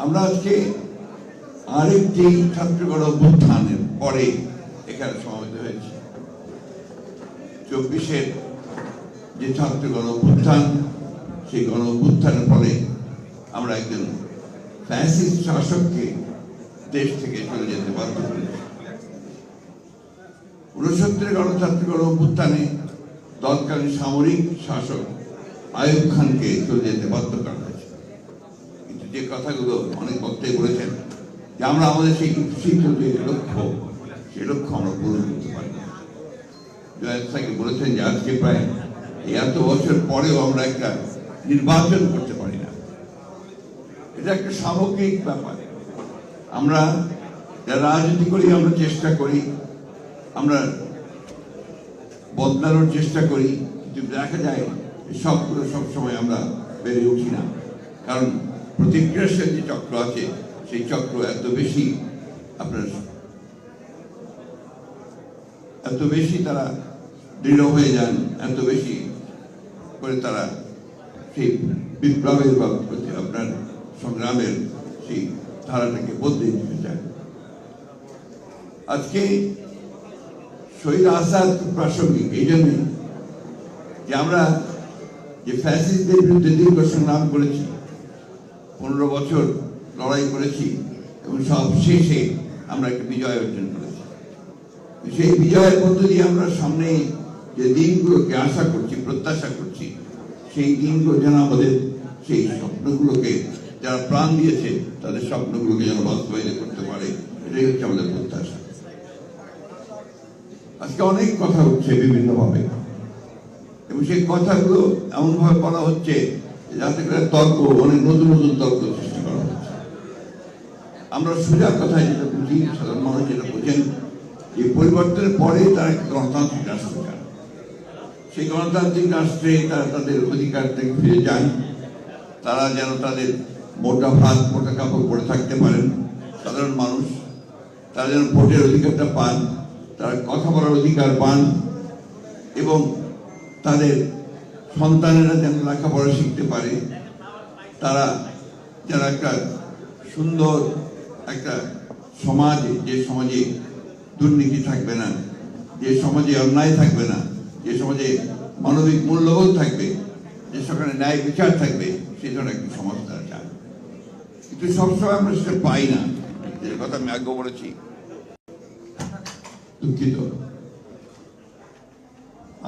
আমরা আজকে আরেকটি ছাত্রগণ অভ্যুত্থানের পরে এখানে সমবেত হয়েছি। 24-এর যে ছাত্রগণ অভ্যুত্থান, সেই গণ অভ্যুত্থানের ফলে আমরা একজন ফ্যাসিস্ট শাসককে দেশ থেকে চলে যেতে বাধ্য করেছি। 69-এর গণতান্ত্রিক অভ্যুত্থানে তৎকালীন সামরিক শাসক আইয়ুব খানকে চলে যেতে বাধ্য করা হয়েছে। কিন্তু যে কথাগুলো অনেক বক্তাই বলেছেন যে আমরা আমাদের সেই শিক্ষিত যে লক্ষ্য, সেই লক্ষ্য আমরা পূরণ করতে পারি না। জয়েদ সাহেব বলেছেন যে আজকে প্রায় এত বছর পরেও আমরা একটা নির্বাচন করতে পারি না। এটা একটা সামগ্রিক ব্যাপার। আমরা যারা রাজনীতি করি, আমরা চেষ্টা করি, আমরা বদলানোর চেষ্টা করি, কিন্তু দেখা যায় সবগুলো সবসময় আমরা বেড়ে উঠি না। কারণ প্রতিক্রিয়াশীল যে চক্র আছে, সেই চক্র এত বেশি তারা দৃঢ় হয়ে যান, এত বেশি করে তারা সেই বিপ্লবের বা আপনার সংগ্রামের সেই ধারাটাকে বদলে দিতে চায়। আজকে শহীদ আসাদ প্রাসঙ্গিক এই জন্যে যে আমরা যে ফ্যাসিস্টদের বিরুদ্ধে দীর্ঘ সংগ্রাম করেছি, 15 বছর লড়াই করেছি এবং সব শেষে আমরা একটা বিজয় অর্জন করেছি। সেই বিজয়ের মধ্য দিয়ে আমরা সামনে যে দিনগুলোকে আশা করছি, প্রত্যাশা করছি, সেই দিনগুলো যেন আমাদের সেই স্বপ্নগুলোকে যারা প্রাণ দিয়েছে তাদের স্বপ্নগুলোকে যেন বাস্তবায়িত করতে পারে, এটাই হচ্ছে আমাদের প্রত্যাশা। আজকে অনেক কথা হচ্ছে বিভিন্নভাবে, এবং সেই কথাগুলো এমনভাবে বলা হচ্ছে যাতে করে তর্ক, অনেক নতুন নতুন তর্ক সৃষ্টি করা হচ্ছে। আমরা সোজা কথায় যেটা বুঝি, সাধারণ মানুষ যেটা বোঝেন, যে পরিবর্তনের পরে তারা একটা গণতান্ত্রিক রাষ্ট্র চান। সেই গণতান্ত্রিক রাষ্ট্রে তারা তাদের অধিকার থেকে ফিরে যান, তারা যেন তাদের মোটা ভাত মোটা কাপড় পরে থাকতে পারেন সাধারণ মানুষ, তারা যেন ভোটের অধিকারটা পান, তারা কথা বলার অধিকার পান, এবং তাদের সন্তানেরা যেন লেখাপড়া শিখতে পারে, তারা যেন একটা সুন্দর একটা সমাজে, যে সমাজে দুর্নীতি থাকবে না, যে সমাজে অন্যায় থাকবে না, যে সমাজে মানবিক মূল্যবোধ থাকবে, যে সেখানে ন্যায় বিচার থাকবে, সেই ধরনের একটা সমাজ তারা চায়। কিন্তু সবসময় আমরা সেটা পাই না। যে কথা আমি আগে বলেছি, দুঃখিত।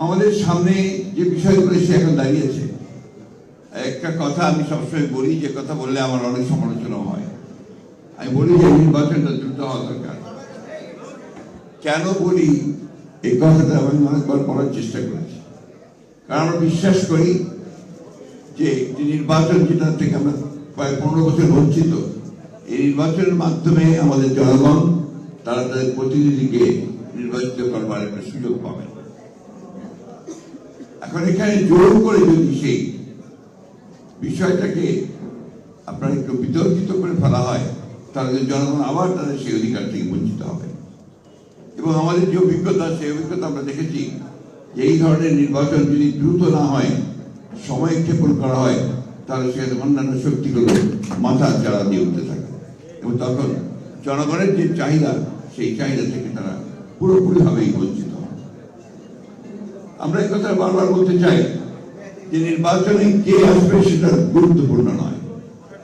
আমাদের সামনে যে বিষয়গুলো সে এখন দাঁড়িয়েছে, একটা কথা আমি সবসময় বলি, যে কথা বললে আমার অনেক সমালোচনা হয়। আমি বলি যে নির্বাচনটা দ্রুত হওয়া দরকার। কেন বলি এই কথাটা আমি অনেকবার বলার চেষ্টা করেছি, কারণ আমরা বিশ্বাস করি যে নির্বাচন, যেটা থেকে আমরা প্রায় 15 বছর বঞ্চিত, এই নির্বাচনের মাধ্যমে আমাদের জনগণ তারা তাদের প্রতিনিধিকে নির্বাচিত করবার একটা সুযোগ পাবে। এখন এখানে জোর করে যদি সেই বিষয়টাকে আপনার একটু বিতর্কিত করে ফেলা হয়, তাহলে জনগণ আবার তাদের সেই অধিকার থেকে বঞ্চিত হবে। এবং আমাদের যে অভিজ্ঞতা, সেই অভিজ্ঞতা আমরা দেখেছি যে এই ধরনের নির্বাচন যদি দ্রুত না হয়, সময় ক্ষেপণ করা হয়, তাহলে সেখানে অন্যান্য শক্তিগুলো মাথা চাড়া দিয়ে উঠতে থাকে, এবং তখন জনগণের যে চাহিদা, সেই চাহিদা থেকে তারা পুরোপুরিভাবেই বঞ্চিত হয়। আমরা এই কথা বারবার বলতে চাই যে নির্বাচনে কে আসবে সেটা গুরুত্বপূর্ণ নয়,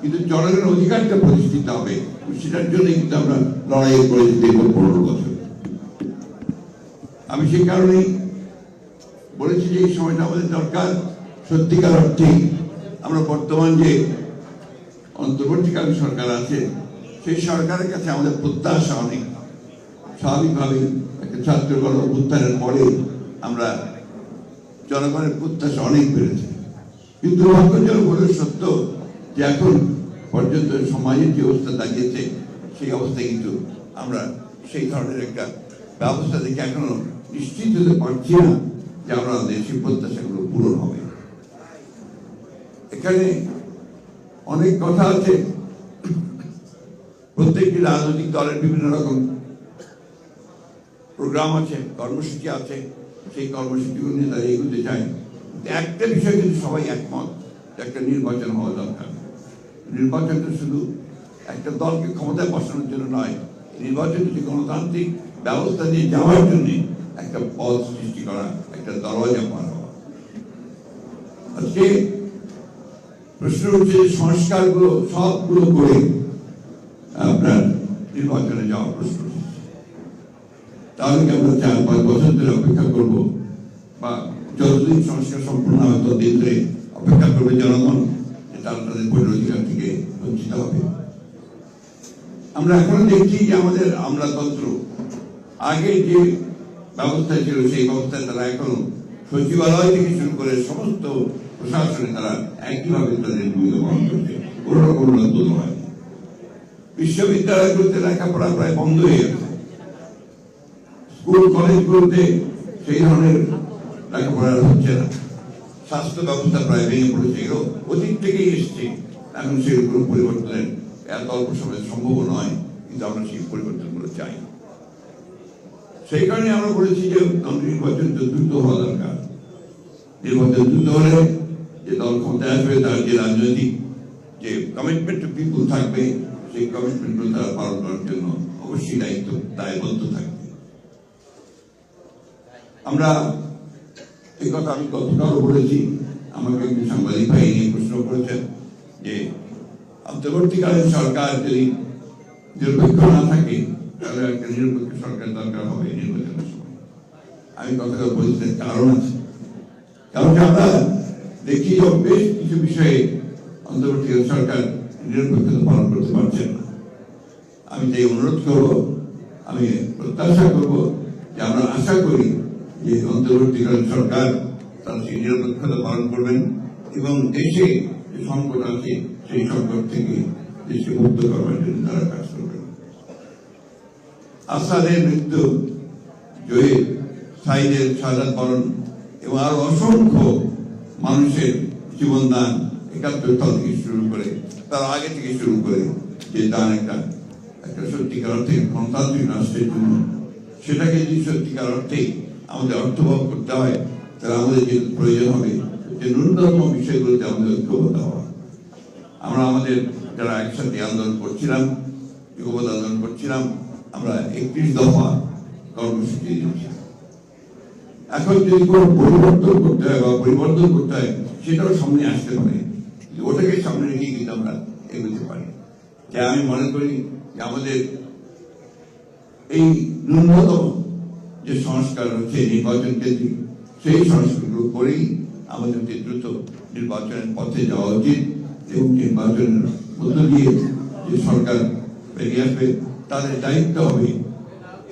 কিন্তু জনগণের অধিকারটা প্রতিষ্ঠিত হবে, সেটার জন্যই কিন্তু আমরা লড়াই করে দেখব 15 বছর। আমি সেই কারণেই বলেছি যে এই সময়টা আমাদের দরকার। সত্যিকার অর্থে আমরা বর্তমান যে অন্তর্বর্তীকালীন সরকার আছে, সেই সরকারের কাছে আমাদের প্রত্যাশা অনেক। স্বাভাবিকভাবেই একটা ছাত্র গণ অভ্যুত্থানের পরে আমরা জনগণের প্রত্যাশা অনেক বেড়েছে, কিন্তু দুর্ভাগ্যজনক হলে সত্য যে এখন পর্যন্ত সমাজের যে অবস্থা দাঁড়িয়েছে, সেই অবস্থায় কিন্তু আমরা সেই ধরনের একটা ব্যবস্থা দেখে এখনো নিশ্চিত হতে পারছি না যে আমাদের সেই প্রত্যাশাগুলো পূরণ হবে। এখানে অনেক কথা আছে, প্রত্যেকটি রাজনৈতিক দলের বিভিন্ন রকম প্রোগ্রাম আছে, কর্মসূচি আছে, সেই কর্মসূচিগুলো নিয়ে তারা এগোতে চায়। একটা বিষয় কিন্তু সবাই একমত, একটা নির্বাচন হওয়া দরকার। নির্বাচনটা শুধু একটা দলকে ক্ষমতায় বসানোর জন্য নয়, নির্বাচন একটি গণতান্ত্রিক ব্যবস্থা দিয়ে যাওয়ার জন্য একটা পথ সৃষ্টি করা, একটা দরজা পার হওয়া। আজকে প্রশ্ন হচ্ছে সংস্কারগুলো সবগুলো করে আপনার নির্বাচনে যাওয়ার প্রশ্ন হচ্ছে, তাহলে কি আমরা 4-5 বছর ধরে অপেক্ষা করব, বা যতদিন সংস্কার সম্পূর্ণ হয় ততদিন ধরে অপেক্ষা করবে জনগণ যে তারা তাদের ভোটের অধিকার থেকে বঞ্চিত হবে? আমরা এখন দেখছি যে আমাদের আমলাতন্ত্র আগে যে ব্যবস্থা ছিল সেই ব্যবস্থায় তারা এখন সচিবালয় থেকে শুরু করে সমস্ত প্রশাসনে তারা একইভাবে তাদের ভূমিকা পালন করছে, কোনো রকম উন্নত হয়। বিশ্ববিদ্যালয়গুলোতে লেখাপড়া প্রায় বন্ধ হয়ে গেছে, স্কুল কলেজগুলোতে সেই ধরনের লেখাপড়া হচ্ছে না, স্বাস্থ্য ব্যবস্থা প্রায় ভেঙে পড়েছে, এগুলো অতীত থেকেই এসছে। এখন সেগুলো পরিবর্তনের এত অল্প সময় সম্ভব নয়, কিন্তু আমরা সেই পরিবর্তনগুলো চাই। সেই কারণে আমরা বলেছি যে নির্বাচন দ্রুত হওয়া দরকার। নির্বাচন দ্রুত হলে যে দল ক্ষমতায় আসবে তার যে রাজনৈতিক যে কমিটমেন্ট টু পিপুল থাকবে, সেই কমিটমেন্টগুলো তারা পালন করার জন্য অবশ্যই দায়বদ্ধ থাকবে। আমরা এই কথা আমি গতকালও বলেছি, আমাকে একটি সাংবাদিক ভাই নিয়ে প্রশ্ন করেছেন যে অন্তর্বর্তীকালীন সরকার যদি নিরপেক্ষ না থাকে তাহলে একটা নিরপেক্ষ সরকার দরকার হবে নির্বাচনের সময়। আমি গতকাল বলেছিলাম কারণ আছে, কারণ আমরা দেখি যে বেশ কিছু বিষয়ে অন্তর্বর্তীকালীন সরকার নিরপেক্ষতা পালন করতে পারছেন না। আমি তাই অনুরোধ করব, আমি প্রত্যাশা করব যে আমরা আশা করি যে অন্তর্বর্তীকালীন সরকার তারা সেই নিরপেক্ষতা পালন করবেন এবং দেশে যে সংকট আছে সেই সংকট থেকে দেশকে মুক্ত করবার জন্য তারা কাজ করবেন। আসাদের মৃত্যু, জহির সাইদের শাহাদাত বরণ এবং আরো অসংখ্য মানুষের জীবনদান ৭১ সাল থেকে শুরু করে তার আগে থেকে শুরু করে যে দান একটা সত্যিকার অর্থে গণতান্ত্রিক রাষ্ট্রের জন্য, সেটাকে যদি সত্যিকার অর্থে আমাদের অর্থবহ করতে হয় তাহলে আমাদের যে প্রয়োজন হবে যে ন্যূনতম বিষয়গুলোতে আমাদের ঐক্যবদ্ধ হওয়া। আমরা আমাদের যারা একসাথে আন্দোলন করছিলাম, যুগপৎ আন্দোলন করছিলাম, আমরা 31 দফা কর্মসূচি দিয়েছি। এখন যদি কোনো পরিবর্তন করতে হয় বা পরিবর্তন করতে হয় সেটাও সামনে আসতে পারে, ওটাকে সামনে রেখে কিন্তু আমরা এগোতে পারি। যা আমি মনে করি যে আমাদের এই ন্যূনতম যে সংস্কার হচ্ছে নির্বাচন কেন্দ্রিক, সেই সংস্কারগুলো করেই আমাদের দ্রুত নির্বাচনের পথে যাওয়া উচিত এবং নির্বাচনের মধ্য দিয়ে যে সরকার বেরিয়ে আসবে তাদের দায়িত্ব হবে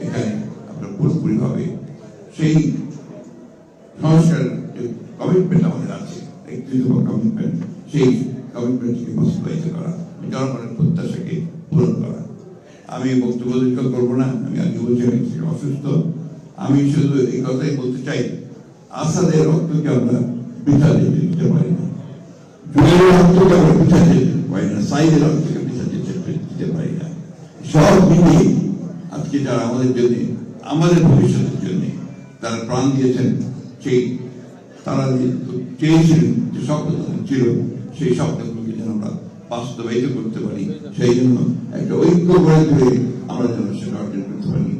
এখানে আপনার পুরোপুরিভাবে সেই সংস্কার যে কমিটমেন্ট আমাদের আছে, একত্রিত কমিটমেন্ট, সেই কমিটমেন্টকে বাস্তবায়িত করা, জনগণের প্রত্যাশাকে পূরণ করা। আমি বক্তব্য দীর্ঘ করবো না, আমি আগে বলছি আমি অসুস্থ। আমি শুধু এই কথাই বলতে চাই, আসাদের রক্তকে আমরা বৃথা যেতে দিতে পারি না, জুয়েলের রক্তকে আমরা বৃথা যেতে পারি না, সাইদের রক্তকে বৃথা দিতে পারি না। সব মিলিয়ে আজকে যারা আমাদের জন্য, আমাদের ভবিষ্যতের জন্য তারা প্রাণ দিয়েছেন, সেই তারা চেয়েছিলেন যে স্বপ্ন ছিল, সেই স্বপ্নগুলোকে যেন আমরা বাস্তবায়িত করতে পারি, সেই জন্য একটা ঐক্য গড়ে তুলে আমরা যেন সেটা অর্জন করতে পারি।